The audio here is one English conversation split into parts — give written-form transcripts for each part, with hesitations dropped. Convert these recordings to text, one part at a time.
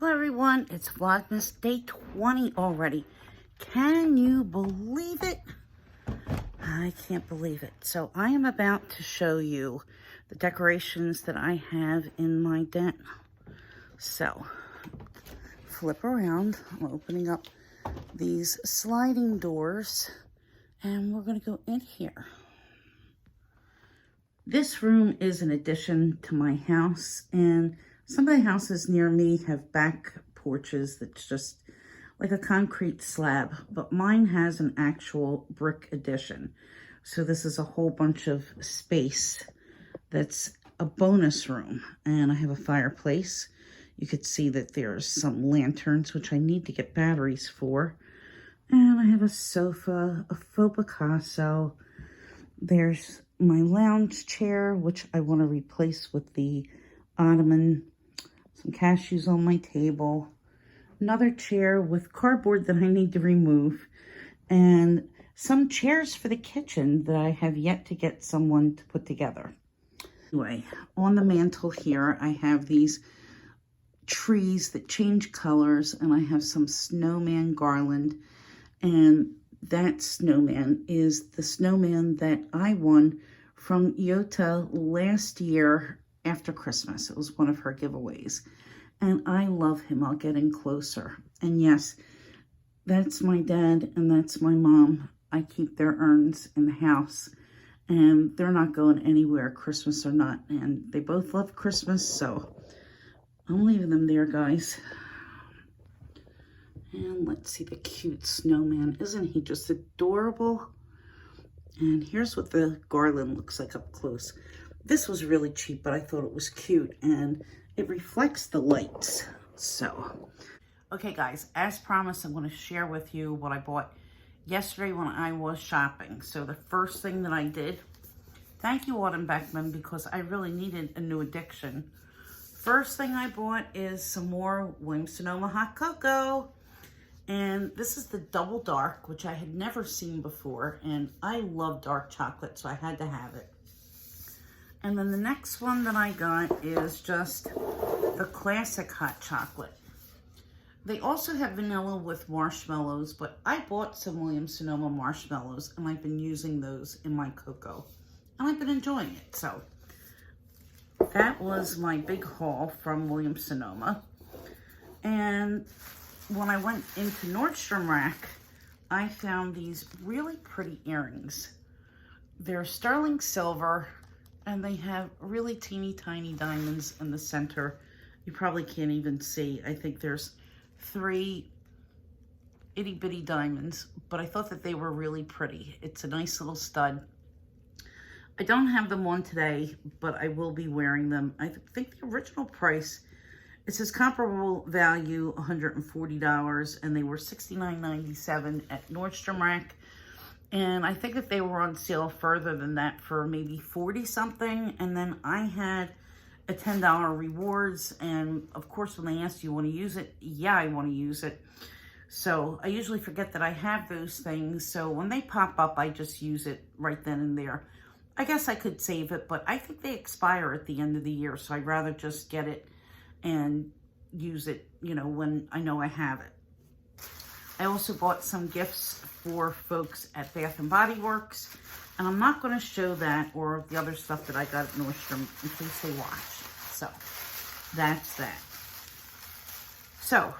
Hello everyone, it's Vlogmas day 20 already. Can you believe it? I can't believe it. So I am about to show you the decorations that I have in my den. So flip around. I'm opening up these sliding doors and we're going to go in here. This room is an addition to my house, and some of the houses near me have back porches that's just like a concrete slab, but mine has an actual brick addition. So this is a whole bunch of space that's a bonus room, and I have a fireplace. You could see that there's some lanterns, which I need to get batteries for. And I have a sofa, a faux Picasso. There's my lounge chair, which I want to replace with the ottoman. Some cashews on my table. Another chair with cardboard that I need to remove. And some chairs for the kitchen that I have yet to get someone to put together. Anyway, on the mantle here, I have these trees that change colors, and I have some snowman garland. And that snowman is the snowman that I won from Yota last year after Christmas. It was one of her giveaways. And I love him. I'll get in closer. And yes, that's my dad and that's my mom. I keep their urns in the house. And they're not going anywhere, Christmas or not. And they both love Christmas, so I'm leaving them there, guys. And let's see the cute snowman. Isn't he just adorable? And here's what the garland looks like up close. This was really cheap, but I thought it was cute. And it reflects the lights. So, okay guys, as promised, I'm going to share with you what I bought yesterday when I was shopping. So the first thing that I did, thank you Autumn Beckman, because I really needed a new addiction. First thing I bought is some more Williams-Sonoma hot cocoa. And this is the double dark, which I had never seen before. And I love dark chocolate, so I had to have it. And then the next one that I got is just the classic hot chocolate. They also have vanilla with marshmallows, but I bought some Williams-Sonoma marshmallows, and I've been using those in my cocoa. And I've been enjoying it. So that was my big haul from Williams-Sonoma. And when I went into Nordstrom Rack, I found these really pretty earrings. They're sterling silver, and they have really teeny tiny diamonds in the center. You probably can't even see. I think there's 3 itty bitty diamonds, but I thought that they were really pretty. It's a nice little stud. I don't have them on today, but I will be wearing them. I think the original price, it says comparable value, $140, and they were $69.97 at Nordstrom Rack. And I think that they were on sale further than that for maybe 40 something. And then I had a $10 rewards. And of course, when they ask you want to use it, yeah, I want to use it. So I usually forget that I have those things. So when they pop up, I just use it right then and there. I guess I could save it, but I think they expire at the end of the year. So I'd rather just get it and use it, you know, when I know I have it. I also bought some gifts for folks at Bath & Body Works, and I'm not going to show that or the other stuff that I got at Nordstrom in case they watch. So that's that. So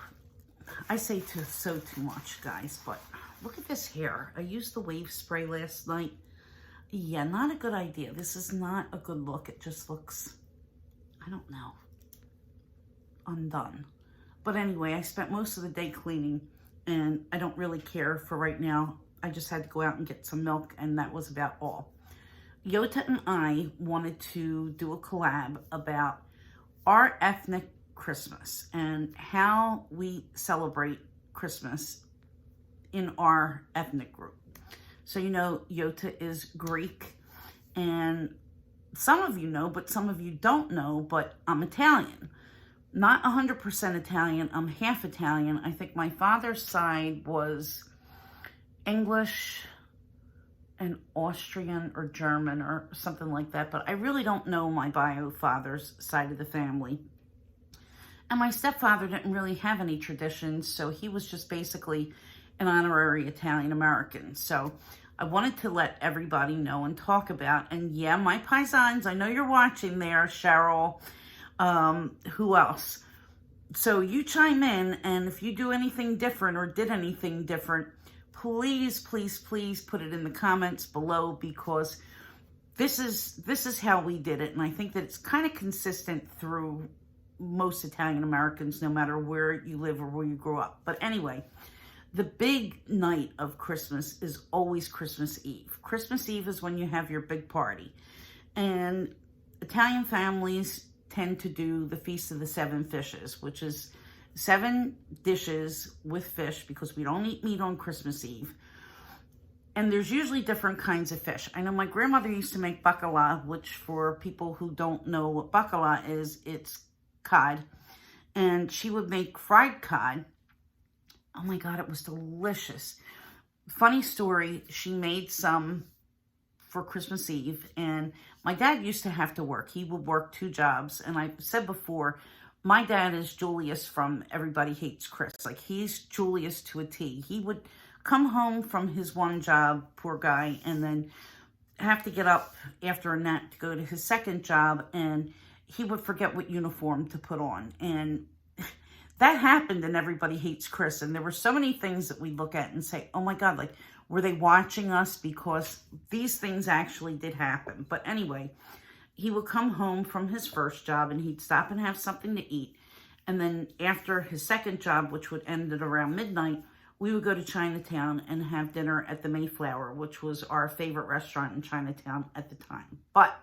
I say so too much, guys, but look at this hair. I used the wave spray last night. Yeah, not a good idea. This is not a good look. It just looks, I don't know, undone. But anyway, I spent most of the day cleaning, and I don't really care for right now. I just had to go out and get some milk, and that was about all. Yota and I wanted to do a collab about our ethnic Christmas and how we celebrate Christmas in our ethnic group. So, you know, Yota is Greek, and some of you know, but some of you don't know, but I'm Italian. Not 100% Italian, I'm half Italian. I think my father's side was English and Austrian or German or something like that, but I really don't know my bio father's side of the family. And my stepfather didn't really have any traditions, so he was just basically an honorary Italian American. So I wanted to let everybody know and talk about, and yeah, my paisans, I know you're watching there, Cheryl, who else? So you chime in, and if you do anything different or did anything different, please, please, please put it in the comments below, because this is how we did it. And I think that it's kind of consistent through most Italian Americans, no matter where you live or where you grew up. But anyway, the big night of Christmas is always Christmas Eve. Christmas Eve is when you have your big party. And Italian families tend to do the Feast of the Seven Fishes, which is 7 dishes with fish, because we don't eat meat on Christmas Eve. And there's usually different kinds of fish. I know my grandmother used to make bacala, which for people who don't know what bacala is, it's cod. And she would make fried cod. Oh my God, it was delicious. Funny story, she made some for Christmas Eve, and my dad used to have to work. He would work 2 jobs, and I said before, my dad is Julius from Everybody Hates Chris. Like, he's Julius to a T. He would come home from his one job, poor guy, and then have to get up after a nap to go to his second job, and he would forget what uniform to put on. And that happened in Everybody Hates Chris, and there were so many things that we look at and say, oh my God, like, were they watching us? Because these things actually did happen. But anyway, he would come home from his first job, and he'd stop and have something to eat. And then after his second job, which would end at around midnight, we would go to Chinatown and have dinner at the Mayflower, which was our favorite restaurant in Chinatown at the time. But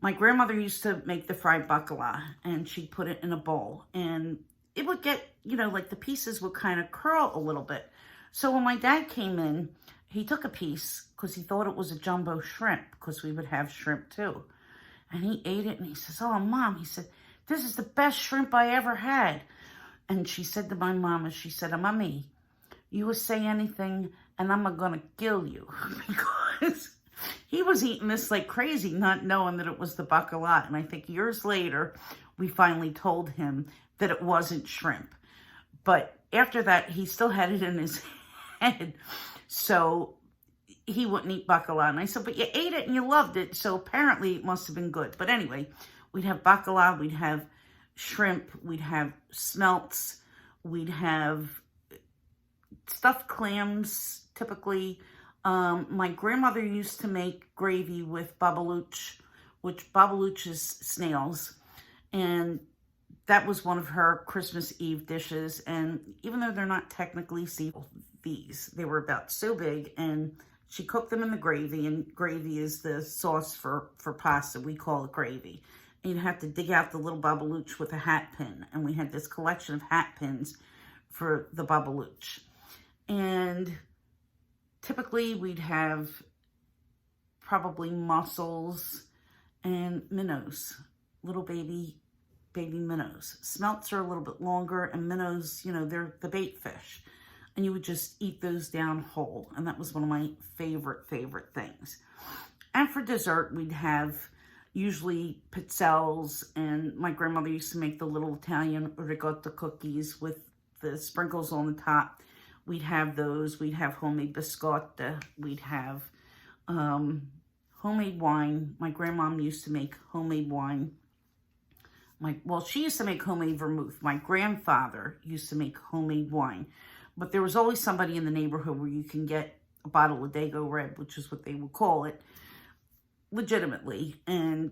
my grandmother used to make the fried bacala, and she'd put it in a bowl, and it would get, you know, like the pieces would kind of curl a little bit. So when my dad came in, he took a piece because he thought it was a jumbo shrimp, because we would have shrimp too. And he ate it, and he says, oh, Mom, he said, this is the best shrimp I ever had. And she said to my mama, she said, Mommy, you will say anything, and I'm going to kill you. Because he was eating this like crazy, not knowing that it was the bacala. And I think years later, we finally told him that it wasn't shrimp. But after that, he still had it in his head. So he wouldn't eat bacala. And I said, but you ate it and you loved it. So apparently it must have been good. But anyway, we'd have bacala, we'd have shrimp, we'd have smelts, we'd have stuffed clams, typically. My grandmother used to make gravy with babaluch, which babaluch is snails. And that was one of her Christmas Eve dishes. And even though they're not technically seafood, they were about so big, and she cooked them in the gravy, and gravy is the sauce for pasta. We call it gravy. And you'd have to dig out the little babaluch with a hat pin. And we had this collection of hat pins for the babaluch. And typically we'd have probably mussels and minnows, little baby minnows. Smelts are a little bit longer, and minnows, you know, they're the bait fish. And you would just eat those down whole. And that was one of my favorite things. And for dessert, we'd have usually pizzelles, and my grandmother used to make the little Italian ricotta cookies with the sprinkles on the top. We'd have those. We'd have homemade biscotta. We'd have homemade wine. My grandmom used to make homemade wine. Well, she used to make homemade vermouth. My grandfather used to make homemade wine. But there was always somebody in the neighborhood where you can get a bottle of Dago Red, which is what they would call it, legitimately. And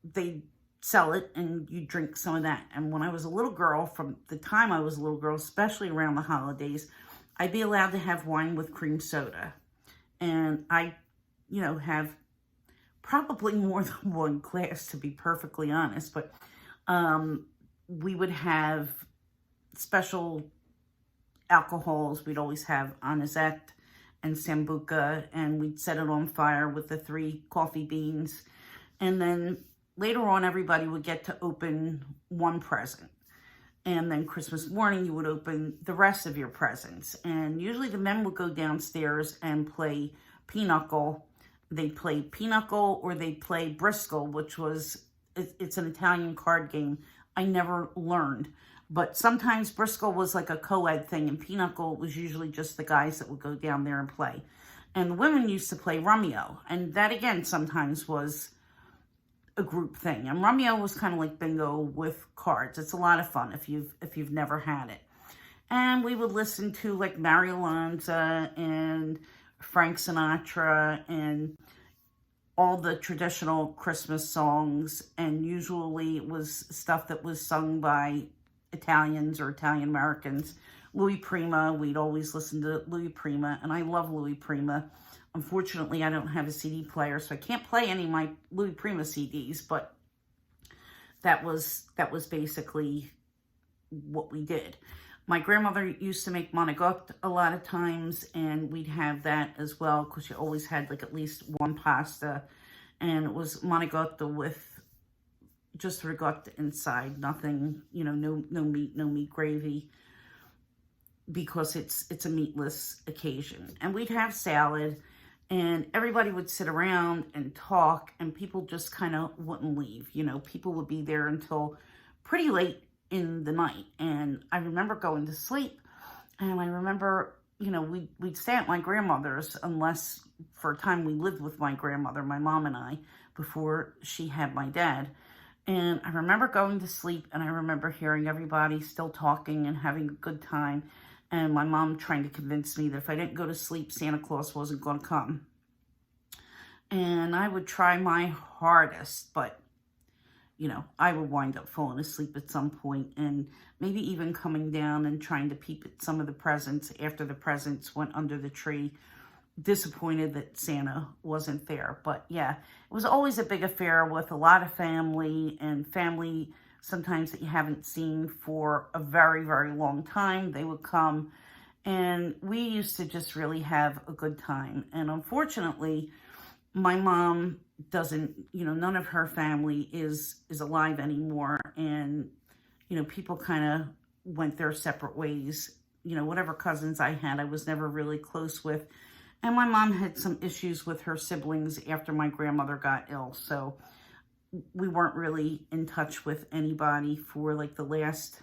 they sell it, and you drink some of that. And when I was a little girl, from the time I was a little girl, especially around the holidays, I'd be allowed to have wine with cream soda. And I, you know, have probably more than one glass, to be perfectly honest. But we would have special alcohols. We'd always have anisette and sambuca, and we'd set it on fire with the 3 coffee beans. And then later on, everybody would get to open one present. And then Christmas morning, you would open the rest of your presents. And usually the men would go downstairs and play pinochle. They'd play pinochle, or they'd play briscoe, which was, it's an Italian card game. I never learned. But sometimes Bristol was like a co-ed thing, and Pinochle was usually just the guys that would go down there and play. And the women used to play Rummy-O, and that again sometimes was a group thing. And Rummy-O was kind of like bingo with cards. It's a lot of fun if you've never had it. And we would listen to like Mario Lanza and Frank Sinatra and all the traditional Christmas songs, and usually it was stuff that was sung by Italians or Italian Americans. Louis Prima, we'd always listen to Louis Prima, and I love Louis Prima. Unfortunately, I don't have a CD player, so I can't play any of my Louis Prima CDs, but that was basically what we did. My grandmother used to make manigot a lot of times, and we'd have that as well, because she always had like at least one pasta, and it was manigot with just ricotta inside, nothing, you know, no meat gravy, because it's a meatless occasion. And we'd have salad, and everybody would sit around and talk, and people just kind of wouldn't leave. You know, people would be there until pretty late in the night. And I remember going to sleep, and I remember, you know, we'd stay at my grandmother's, unless for a time we lived with my grandmother, my mom and I, before she had my dad. And I remember going to sleep, and I remember hearing everybody still talking and having a good time, and my mom trying to convince me that if I didn't go to sleep, Santa Claus wasn't going to come. And I would try my hardest, but, you know, I would wind up falling asleep at some point, and maybe even coming down and trying to peep at some of the presents after the presents went under the tree, disappointed that Santa wasn't there. But yeah, it was always a big affair with a lot of family, and family sometimes that you haven't seen for a very, very long time. They would come, and we used to just really have a good time. And unfortunately, my mom doesn't, you know, none of her family is alive anymore, and, you know, people kind of went their separate ways. You know, whatever cousins I had, I was never really close with. And my mom had some issues with her siblings after my grandmother got ill. So we weren't really in touch with anybody for like the last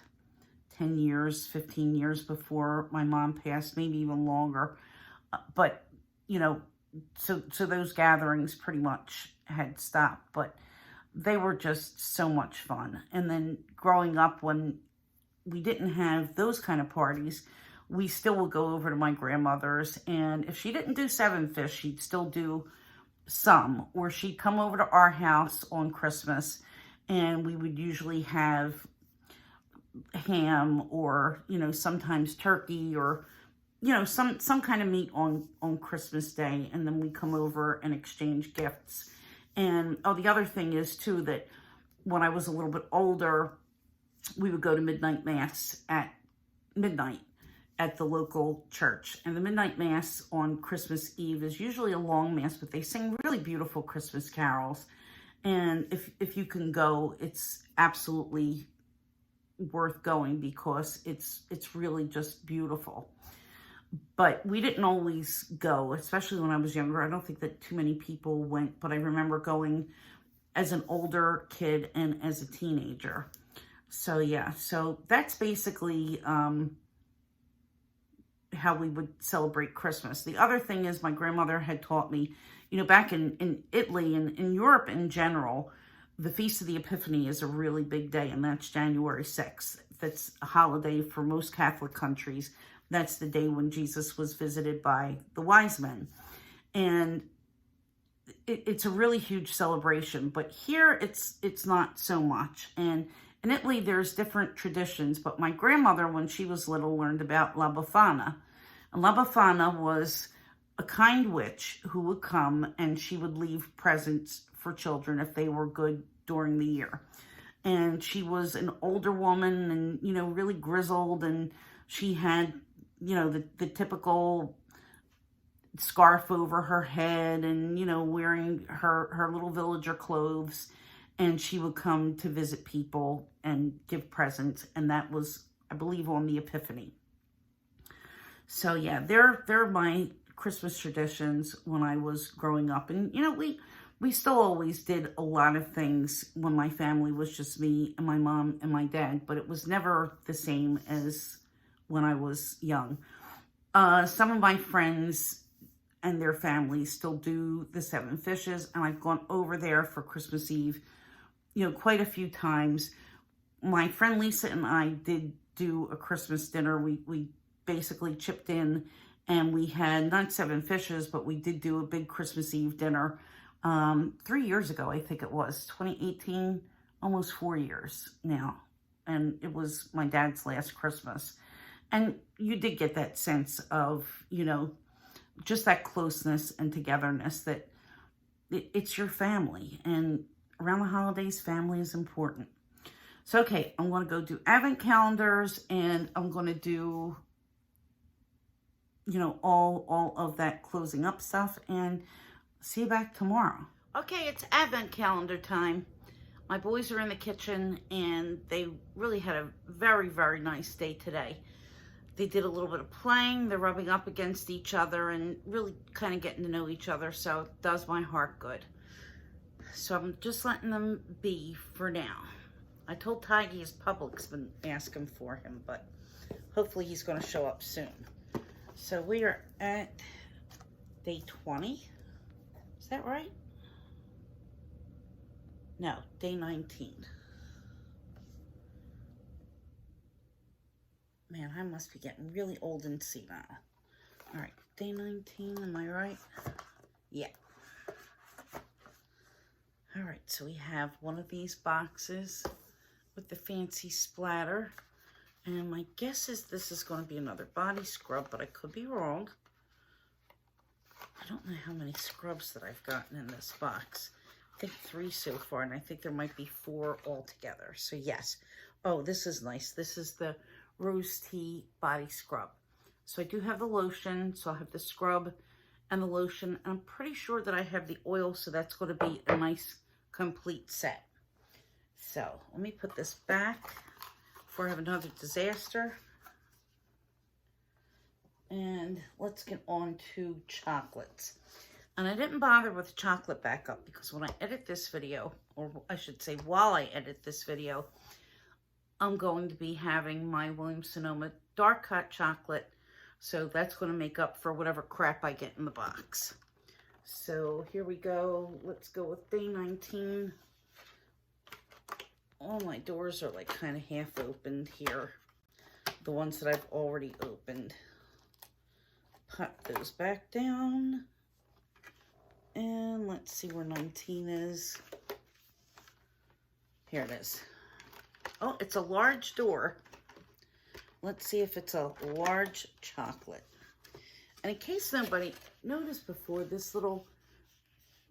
10 years, 15 years before my mom passed, maybe even longer. But, you know, so those gatherings pretty much had stopped. But they were just so much fun. And then growing up, when we didn't have those kind of parties, we still would go over to my grandmother's, and if she didn't do 7 fish, she'd still do some, or she'd come over to our house on Christmas, and we would usually have ham, or, you know, sometimes turkey, or, you know, some kind of meat on Christmas Day, and then we come over and exchange gifts. And oh, the other thing is too, that when I was a little bit older, we would go to midnight mass at midnight at the local church. And the midnight mass on Christmas Eve is usually a long mass, but they sing really beautiful Christmas carols. And if you can go, it's absolutely worth going, because it's really just beautiful. But we didn't always go, especially when I was younger. I don't think that too many people went, but I remember going as an older kid and as a teenager. So yeah, so that's basically how we would celebrate Christmas. The other thing is, my grandmother had taught me, you know, back in Italy and in Europe in general, the Feast of the Epiphany is a really big day, and that's January 6th. That's a holiday for most Catholic countries. That's the day when Jesus was visited by the wise men. And it's a really huge celebration, but here it's not so much. And in Italy, there's different traditions, but my grandmother, when she was little, learned about La Befana. And La Befana was a kind witch who would come, and she would leave presents for children if they were good during the year. And she was an older woman, and, you know, really grizzled, and she had, you know, the typical scarf over her head, and, you know, wearing her little villager clothes. And she would come to visit people and give presents. And that was, I believe, on the Epiphany. So yeah, they're my Christmas traditions when I was growing up. And, you know, we we still always did a lot of things when my family was just me and my mom and my dad, but it was never the same as when I was young. Some of my friends and their families still do the Seven Fishes, and I've gone over there for Christmas Eve, you know, quite a few times. My friend Lisa and I did do a Christmas dinner. We basically chipped in, and we had not Seven Fishes, but we did do a big Christmas Eve dinner 3 years ago, I think it was, 2018, almost 4 years now. And it was my dad's last Christmas. And you did get that sense of, you know, just that closeness and togetherness, that it's your family. And around the holidays, family is important. So, okay, I'm going to go do advent calendars, and I'm going to do, you know, all of that closing up stuff, and see you back tomorrow. Okay, it's advent calendar time. My boys are in the kitchen, and they really had a very, very nice day today. They did a little bit of playing. They're rubbing up against each other and really kind of getting to know each other, so it does my heart good. So I'm just letting them be for now. I told Tiggy his public's been asking for him, but hopefully he's going to show up soon. So we are at day 20. Is that right? No, day 19. Man, I must be getting really old and senile. All right, day 19, am I right? Yeah. All right, so we have one of these boxes with the fancy splatter. And my guess is this is going to be another body scrub, but I could be wrong. I don't know how many scrubs that I've gotten in this box. I think 3 so far, and I think there might be 4 altogether. So yes. Oh, this is nice. This is the Rose Tea Body Scrub. So I do have the lotion, so I'll have the scrub and the lotion. I'm pretty sure that I have the oil, so that's going to be a nice complete set. So let me put this back before I have another disaster. And let's get on to chocolates. And I didn't bother with chocolate backup because when I edit this video, or I should say while I edit this video, I'm going to be having my Williams-Sonoma dark hot chocolate. So that's going to make up for whatever crap I get in the box. So here we go. Let's go with day 19. All my doors are like kind of half opened here. The ones that I've already opened. Put those back down. And let's see where 19 is. Here it is. Oh, it's a large door. Let's see if it's a large chocolate. And in case nobody noticed before, this little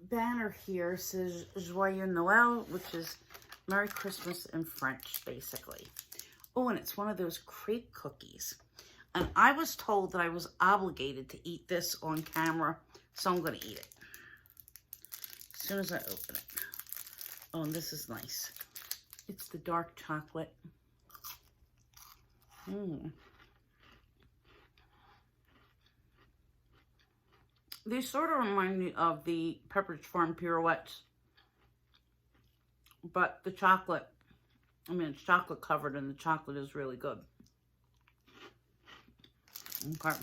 banner here says Joyeux Noël, which is Merry Christmas in French, basically. Oh, and it's one of those crepe cookies. And I was told that I was obligated to eat this on camera, so I'm going to eat it as soon as I open it. Oh, and this is nice. It's the dark chocolate. These sort of remind me of the Pepperidge Farm Pirouettes. But the chocolate, I mean, it's chocolate covered and the chocolate is really good. Okay.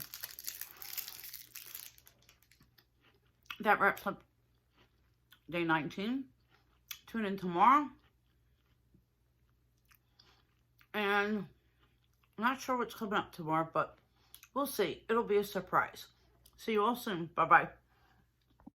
That wraps up day 19. Tune in tomorrow. And I'm not sure what's coming up tomorrow, but we'll see. It'll be a surprise. See you all soon. Bye-bye.